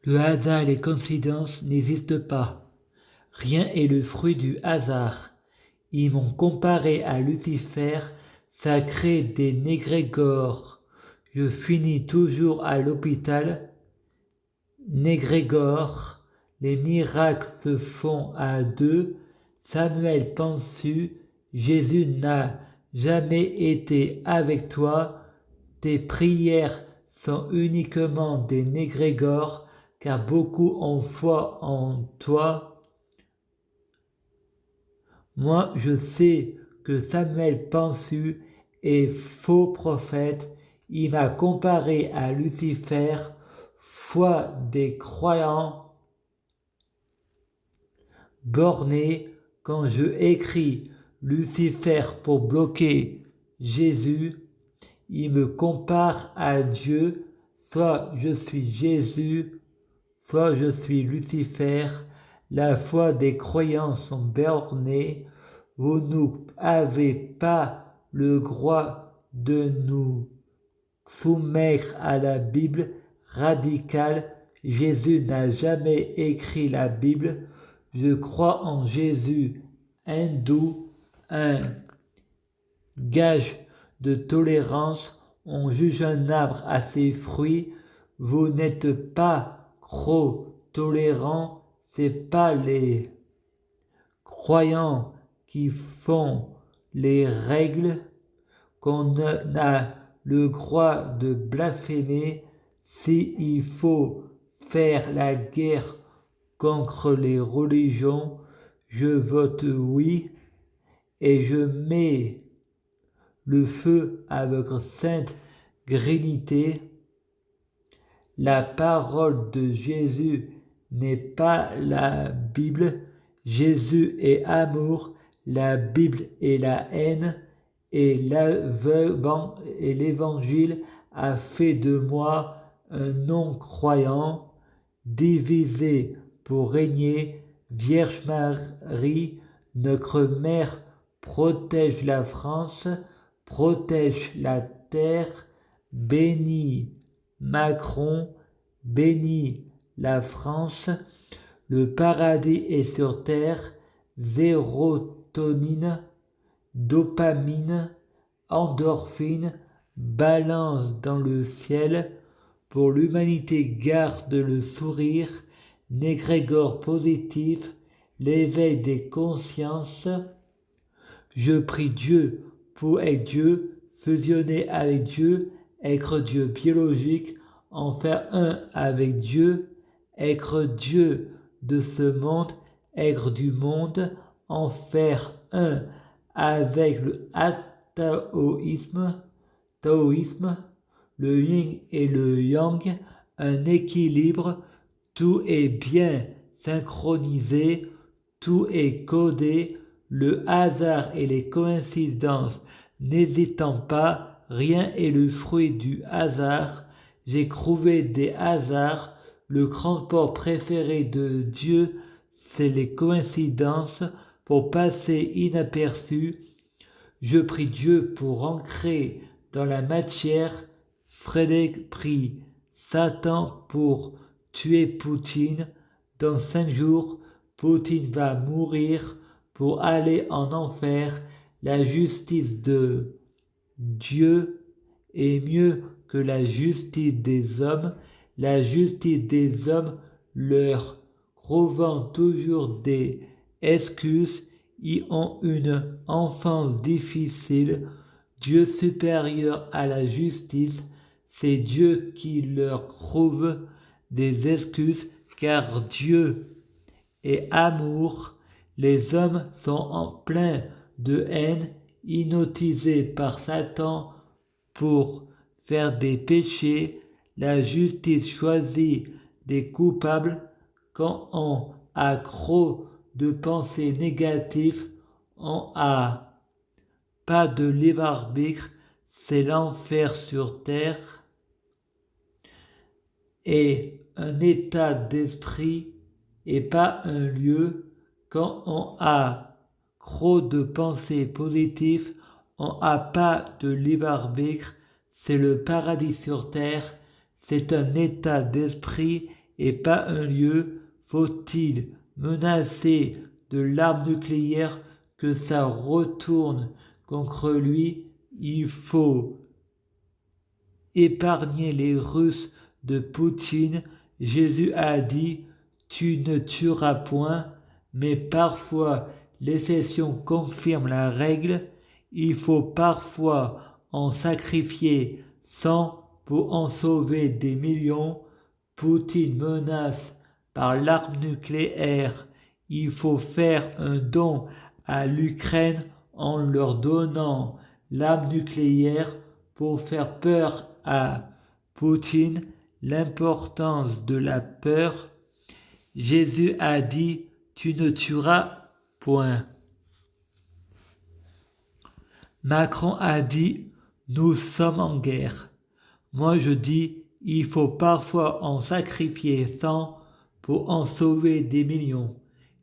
Le hasard et les coïncidences n'existent pas. Rien est le fruit du hasard. Ils m'ont comparé à Lucifer, sacré des négrégores. Je finis toujours à l'hôpital. Négrégore, les miracles se font à deux. Samuel Pansu, Jésus n'a jamais été avec toi. Tes prières sont uniquement des négrégores, car beaucoup ont foi en toi. Moi, je sais que Samuel Pansu est faux prophète. Il m'a comparé à Lucifer, foi des croyants bornés. Quand je écris Lucifer pour bloquer Jésus, il me compare à Dieu. Soit je suis Jésus, soit je suis Lucifer. La foi des croyants sont bornées. Vous n'avez pas le droit de nous soumettre à la Bible radicale. Jésus n'a jamais écrit la Bible. Je crois en Jésus hindou, un gage de tolérance. On juge un arbre à ses fruits. Vous n'êtes pas trop tolérant. C'est pas les croyants qui font les règles qu'on a le droit de blasphémer. S'il faut faire la guerre contre les religions, je vote oui et je mets le feu à votre sainte grénité. La parole de Jésus n'est pas la Bible. Jésus est amour, la Bible est la haine, et l'évangile a fait de moi un non-croyant, divisé pour régner. Vierge Marie, notre mère, protège la France, protège la terre, bénis Macron, bénis la France. Le paradis est sur terre, sérotonine, dopamine, endorphine, balance dans le ciel. Pour l'humanité, garde le sourire, négrégore positif, l'éveil des consciences. Je prie Dieu pour être Dieu, fusionner avec Dieu, être Dieu biologique, en faire un avec Dieu, être Dieu de ce monde, être du monde, en faire un avec le taoïsme, le yin et le yang, un équilibre, tout est bien synchronisé, tout est codé, le hasard et les coïncidences n'hésitant pas, rien est le fruit du hasard. J'ai trouvé des hasards, le transport préféré de Dieu, c'est les coïncidences pour passer inaperçu. Je prie Dieu pour ancrer dans la matière. Frédéric prie Satan pour tuer Poutine. Dans 5 jours, Poutine va mourir pour aller en enfer. La justice de Dieu est mieux que la justice des hommes. La justice des hommes leur trouvant toujours des excuses. Ils ont une enfance difficile. Dieu supérieur à la justice, c'est Dieu qui leur trouve des excuses, car Dieu est amour. Les hommes sont en plein de haine, hypnotisés par Satan pour faire des péchés. La justice choisit des coupables. Quand on a trop de pensées négatives, on a pas de libre arbitre, c'est l'enfer sur terre. Et un état d'esprit et pas un lieu. Quand on a trop de pensées positives, on n'a pas de libre arbitre, c'est le paradis sur terre, c'est un état d'esprit et pas un lieu. Faut-il menacer de l'arme nucléaire que ça retourne contre lui? Il faut épargner les Russes de Poutine. Jésus a dit « Tu ne tueras point », mais parfois l'exception confirme la règle. Il faut parfois en sacrifier 100 pour en sauver des millions. Poutine menace par l'arme nucléaire. Il faut faire un don à l'Ukraine en leur donnant l'arme nucléaire pour faire peur à Poutine. L'importance de la peur. Jésus a dit « Tu ne tueras point ». Macron a dit « Nous sommes en guerre ». Moi je dis « Il faut parfois en sacrifier 100 pour en sauver des millions ».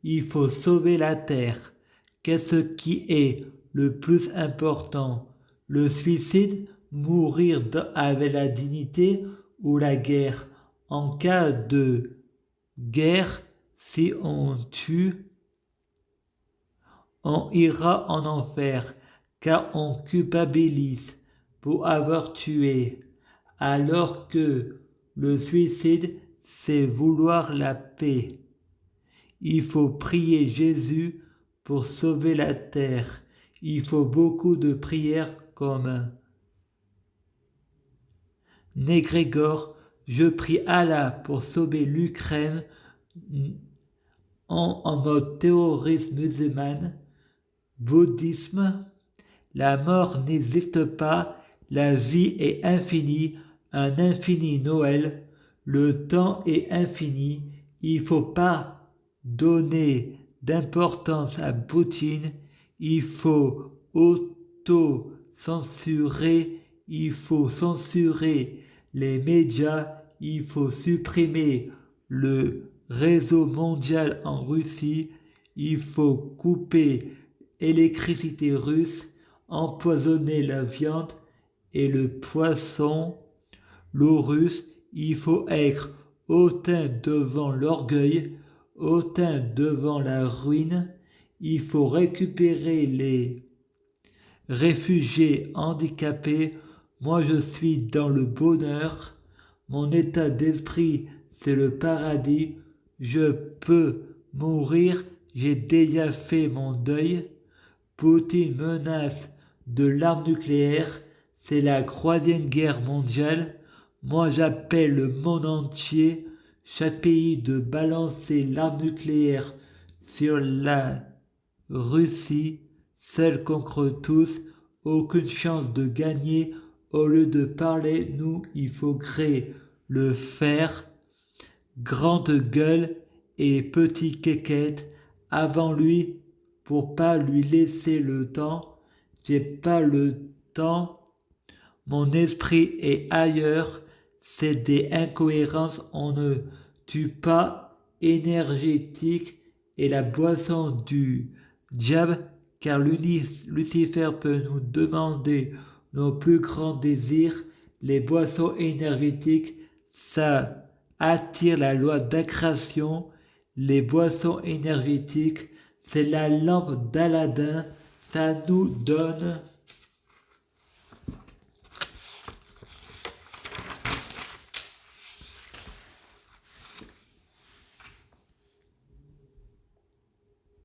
Il faut sauver la terre. Qu'est-ce qui est le plus important? Le suicide, mourir avec la dignité ou la guerre? En cas de guerre, si on tue, on ira en enfer, car on culpabilise pour avoir tué, alors que le suicide, c'est vouloir la paix. Il faut prier Jésus pour sauver la terre. Il faut beaucoup de prières comme Négrégor. Je prie Allah pour sauver l'Ukraine en mode terrorisme musulman. Bouddhisme. La mort n'existe pas. La vie est infinie. Un infini Noël. Le temps est infini. Il ne faut pas donner d'importance à Poutine. Il faut auto-censurer. Il faut censurer les médias. Il faut supprimer le réseau mondial en Russie. Il faut couper l'électricité russe, empoisonner la viande et le poisson. L'eau russe, il faut être hautain devant l'orgueil, hautain devant la ruine. Il faut récupérer les réfugiés handicapés. Moi je suis dans le bonheur. Mon état d'esprit, c'est le paradis. Je peux mourir, j'ai déjà fait mon deuil. Poutine menace de l'arme nucléaire, c'est la 3e guerre mondiale. Moi j'appelle le monde entier, chaque pays de balancer l'arme nucléaire sur la Russie, seul contre tous, aucune chance de gagner. Au lieu de parler, nous, il faut créer le faire. Grande gueule et petit quéquette avant lui pour pas lui laisser le temps. J'ai pas le temps. Mon esprit est ailleurs. C'est des incohérences. On ne tue pas. Énergétique et la boisson du diable, car Lucifer peut nous demander nos plus grands désirs. Les boissons énergétiques, ça attire la loi d'attraction. Les boissons énergétiques, c'est la lampe d'Aladin, ça nous donne